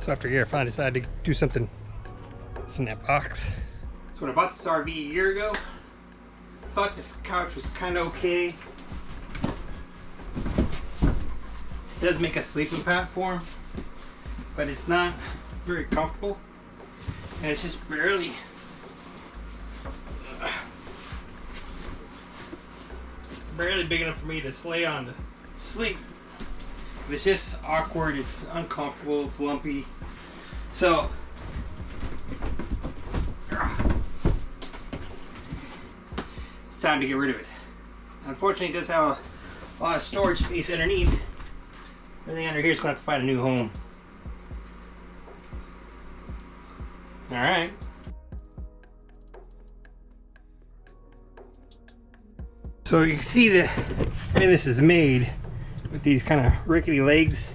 So after a year, I finally decided to do something in that box. So when I bought this RV a year ago, I thought this couch was kind of okay. It does make a sleeping platform, but it's not very comfortable, and it's just barely big enough for me to lay on to sleep. It's just awkward, it's uncomfortable, it's lumpy. So it's time to get rid of it. Unfortunately, it does have a lot of storage space underneath. Everything under here is going to have to find a new home. Alright. So you can see the way this is made with these kind of rickety legs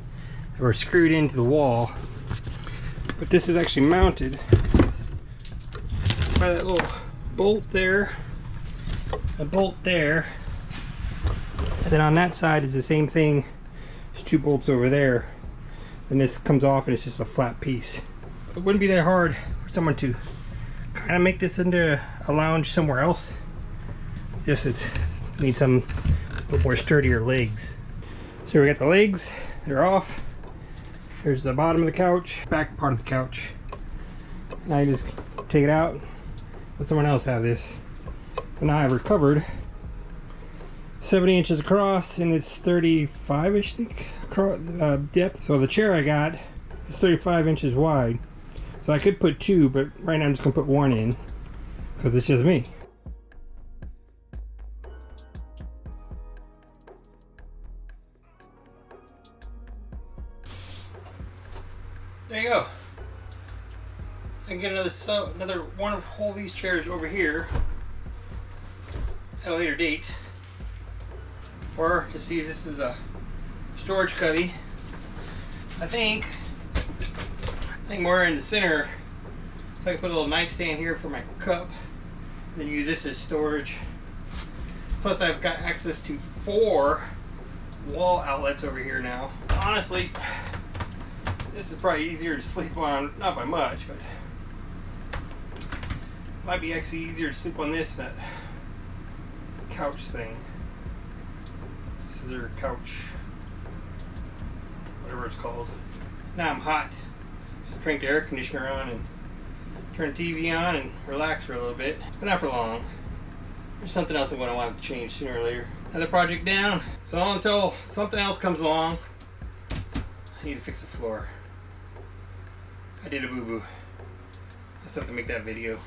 that were screwed into the wall. But this is actually mounted by that little bolt there, a bolt there, and then on that side is the same thing. There's two bolts over there. Then this comes off and it's just a flat piece. It wouldn't be that hard for someone to kind of make this into a lounge somewhere else. Just it needs some little more sturdier legs. So we got the legs, they're off. Here's the bottom of the couch, back part of the couch. Now you just take it out, let someone else have this. And now I've recovered 70 inches across, and it's 35-ish, I think, across, depth. So the chair I got is 35 inches wide. So I could put two, but right now I'm just gonna put one in, because it's just me. There you go. I can get another one of all these chairs over here at a later date, or just use this as a storage cubby. I think more in the center, so I can put a little nightstand here for my cup, then use this as storage. Plus I've got access to 4 wall outlets over here now. Honestly, this is probably easier to sleep on, not by much, but might be actually easier to sleep on this than that couch thing. Scissor couch, whatever it's called. Now I'm hot. Just crank the air conditioner on and turn the TV on and relax for a little bit, but not for long. There's something else I'm going to want to change sooner or later. Another project down. So until something else comes along, I need to fix the floor. I did a boo-boo. I just have to make that video.